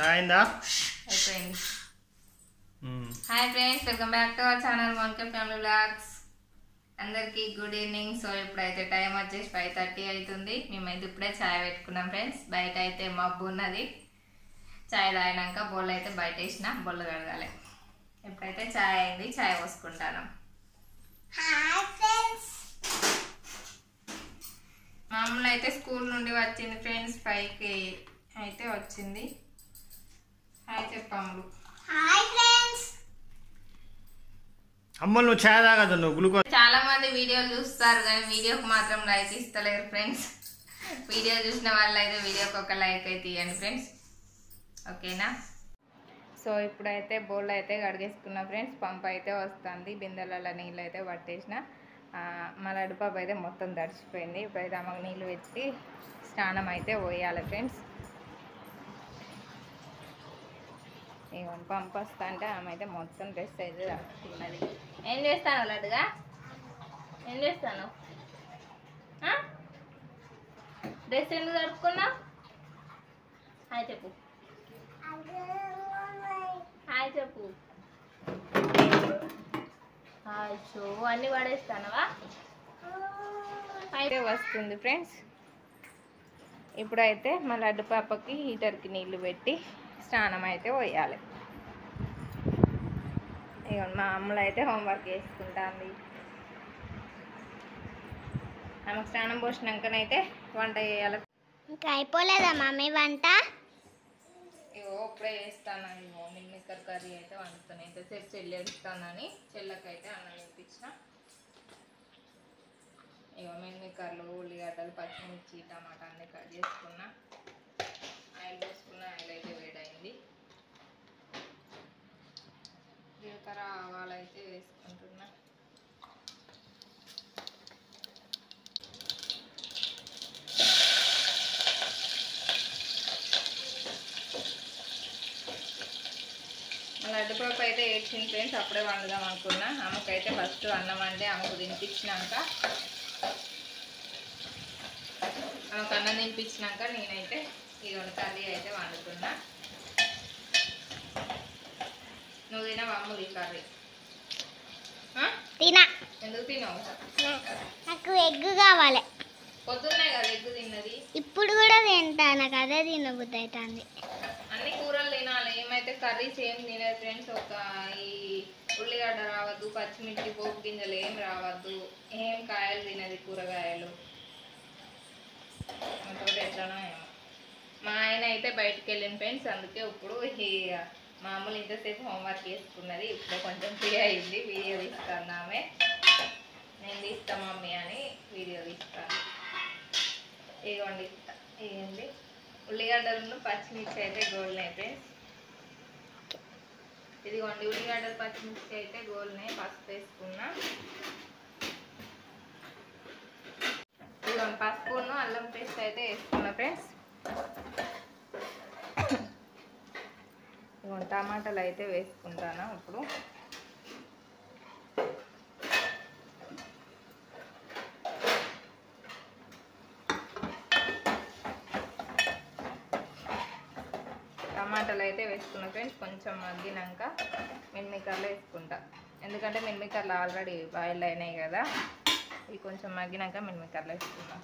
అయిందా? అయిపోయింది. Hi friends, welcome back to our channel Monika family vlogs. అందరికీ గుడ్ ఈవినింగ్. సో ఇప్పుడైతే టైం వచ్చేసి 5:30 అవుతుంది. మేమైతే ఇప్పుడే ఛాయ్ పెట్టుకున్నాం ఫ్రెండ్స్. బయట అయితే మబ్బు ఉన్నది. ఛాయ్ తాగినాక బొల్ల అయితే బయట వేసిన బొల్ల కడగాలి. ఇప్పుడైతే ఛాయ్ అయింది, ఛాయ్ పోసుకుంటాను. హాయ్ ఫ్రెండ్స్, మా అమ్మ అయితే స్కూల్ నుండి వచ్చింది ఫ్రెండ్స్. 5కి అయితే వచ్చింది. హాయ్ చెప్పమ్ములు. Hi friends. అమ్మ నువ్వు ఛాయ్ తాగదు, నువ్వు గ్లూకోజ్. చాలా మంది వీడియోలు చూస్తారు కానీ వీడియోకి మాత్రం లైక్ ఇస్తలేరు ఫ్రెండ్స్. వీడియో చూసిన వాళ్ళు అయితే వీడియోకి ఒక లైక్ అయితే ఇవ్వండి ఫ్రెండ్స్, ఓకేనా? సో ఇప్పుడైతే బౌల్ అయితే కడిగేసుకున్నా ఫ్రెండ్స్. పంపు అయితే వస్తుంది, బిందెలలో నీళ్ళు అయితే పట్టేసిన. మా లడ్డుపాప అయితే మొత్తం తడిచిపోయింది. ఇప్పుడైతే అమ్మకు నీళ్ళు పెట్టి స్నానం అయితే పోయాలి ఫ్రెండ్స్. ఇవన్నీ పంపు వస్తా అంటే ఆమె అయితే మొత్తం డ్రెస్ అయితే తడుచుకున్నది. ఏం చేస్తాను లడ్డుగా, ఏం చేస్తాను? డ్రెస్ ఎందుకు తడుపుకున్నావు? హాయ్ చెప్పు, హాయ్ చెప్పు. హాయ్ షో అన్నీ పడేస్తానవా? అయితే వస్తుంది ఫ్రెండ్స్. ఇప్పుడైతే మా లడ్డు పాపకి హీటర్కి నీళ్ళు పెట్టి స్నానం అయితే పోయాలి. ఇక మా అమ్మలు అయితే హోంవర్క్ వేసుకుంటుంది. ఆమెకు స్నానం పోసినాకనైతే వంట చేయాలి. ఇంకా అయిపోలేదా మమ్మీ వంట? ఇగో ఇప్పుడే వేస్తాను. ఇగో మిల్మిక్కర్ కర్రీ అయితే వండుతాను. ఇంతసేపు చెల్లి ఏడుస్తానని చెల్లకైతే అన్నం వేయించిన. ఇగో మిల్మిక్కర్లు, ఉల్లిగడ్డలు, పచ్చిమిర్చి, టమాటా అన్నీ కట్ చేసుకున్నా. ఆయిల్ పోసుకున్న, ఆయిల్ అయితే వేడైంది. జీలకర్ర ఆవాలు అయితే వేసుకుంటున్నా. లడ్డుపప్పు అయితే ఏడ్చింది ఫ్రెండ్స్. అప్పుడే వండుదాం అనుకున్నా. ఆమెకైతే ఫస్ట్ అన్నం వండి ఆమెకు తినిపించినాక, ఆమెకు అన్నం తినిపించినాక నేనైతే ఈ కర్రీ అయితే వండుతున్నా. నువ్వు తినవా అమ్ములు ఈ కర్రీ? తినా. ఎందుకు తినవు? నాకు ఎగ్ కావాలి. పొద్దున్నే కదా ఎగ్గు తిన్నది. ఇప్పుడు కూడా తింటా, నాకు అదే తినబుద్ధి అవుతుంది. అన్ని కూరలు తినాలి. ఏమైతే కర్రీస్ ఏం తినదు ఫ్రెండ్స్. ఒక ఈ ఉల్లిగడ్డ రావద్దు, పచ్చిమిర్చి, పోపు గింజలు ఏం రావద్దు, ఏం కాయలు తినది, కూరగాయలు. తోటి ఎట్లనో ఏమో. మా ఆయన అయితే బయటకు వెళ్ళిన ఫ్రెండ్స్. అందుకే ఇప్పుడు ఈ మామూలు ఇంతసేపు హోంవర్క్ చేసుకున్నది. ఇప్పుడే కొంచెం ఫ్రీ అయింది. వీడియో తీస్తాను ఆమె. నేను తీస్తా మమ్మీ అని వీడియో తీస్తాను. ఇదిగోండి, ఇవ్వండి ఉల్లిగడ్డలను పచ్చిమిర్చి అయితే గోల్నాయి ఫ్రెండ్స్. ఇదిగోండి ఉల్లిగడ్డలు, పచ్చిమిర్చి అయితే గోల్నాయి. పసుపు వేసుకున్నా. ఇదిగోండి పసుపును అల్లం పేస్ట్ అయితే వేసుకున్నా ఫ్రెండ్స్. ఇదిగోండి టమాటాలు అయితే వేసుకుంటాను ఇప్పుడు. టమాటాలు అయితే వేసుకున్నా ఫ్రెండ్స్. కొంచెం మగ్గినాక మిల్మికర్లు వేసుకుంటా. ఎందుకంటే మిల్మికర్లు ఆల్రెడీ బాయిల్ అయినాయి కదా. ఇవి కొంచెం మగ్గినాక మిల్మికర్లు వేసుకుందాం.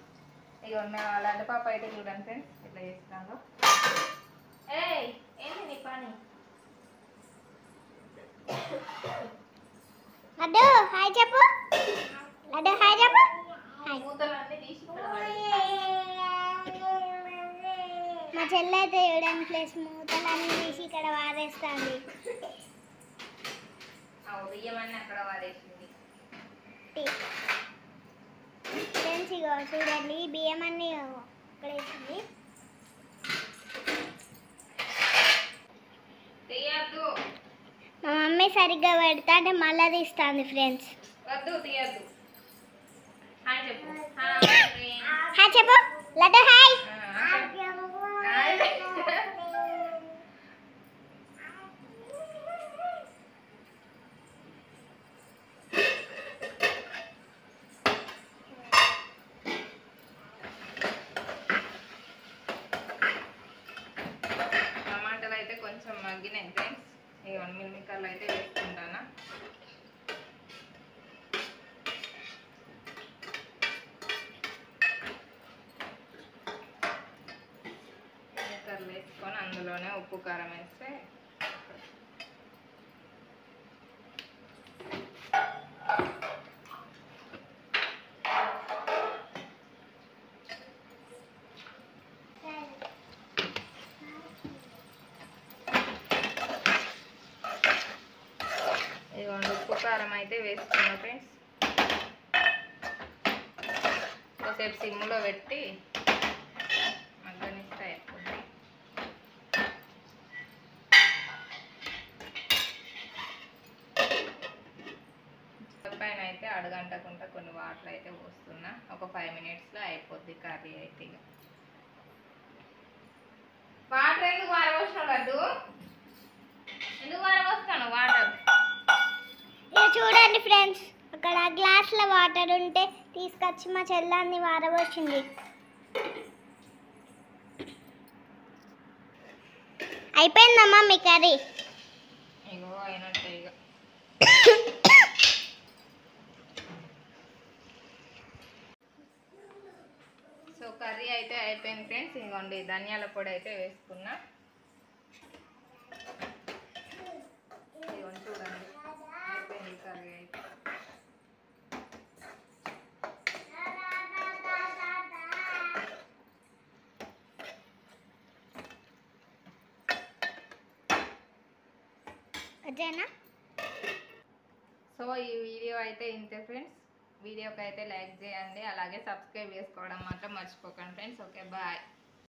ఇక మేము అలాంటి పాప అయితే చూడండి ఫ్రెండ్స్ ఇట్లా చేస్తున్నాను. ఏయ్ ఏంటి నీ పని? లడ్డు హాయ్ చెప్పు. లడ్డు హాయ్ చెప్పు. మూతలు అన్నీ తీసి మా చెల్లి అయితే చూడండి ప్లేస్ మూతలన్నీ తీసి ఇక్కడ వారేస్తుంది. బియ్యమన్నీ అక్కడ వాడేసింది. ఫ్రెండ్స్ ఇగో చూడండి బియ్యం అన్నీ ఇక్కడ వేసింది. తీయద్దు, మా మమ్మీ సరిగ్గా పెడతా అంటే మళ్ళీ తీస్తుంది ఫ్రెండ్స్. వద్దు తీయద్దు. హాయ్ చెప్పు. హాయ్ చెప్పు లడ్డు హాయ్. టమాటాలు అయితే ఇవన్నీ మిల్మికర్లు అయితే వేసుకుంటాను. మిల్మికర్లు వేసుకొని అందులోనే ఉప్పు కారం వేస్తే ఉప్పు కారం అయితే వేసుకున్నా ఫ్రెండ్స్. ఒకసేపు సిమ్లో పెట్టి మగ్గనిస్తే అయిపోతుంది. పైన అయితే అడగంటకుండా కొన్ని వాటర్ అయితే పోస్తున్నా. ఒక 5 minutesలో అయిపోద్ది కర్రీ అయితే. ఇక వాటర్ ఎందుకు వారవస్తున్నాడు? అడ్డు ఎందుకు వారవస్తాను వాటర్? ఇక చూడండి ఫ్రెండ్స్, అక్కడ గ్లాస్లో వాటర్ ఉంటే తీసుకొచ్చి మా చెల్లాన్ని వారబోసింది. అయిపోయిందమ్మా మీ కర్రీ? ఇగో అయినట్టే. ఇక సో కర్రీ అయితే అయిపోయింది ఫ్రెండ్స్. ఇదిగోండి ధనియాల పొడి అయితే వేసుకున్నా. ఇదిగోండి చూడండి అయిపోయింది కర్రీ అయితే. సో ఈ వీడియో అయితే ఇంతే ఫ్రెండ్స్. వీడియోకి అయితే లైక్ చేయండి, అలాగే సబ్స్క్రైబ్ చేసుకోవడం మాత్రం మర్చిపోకండి ఫ్రెండ్స్. Okay bye.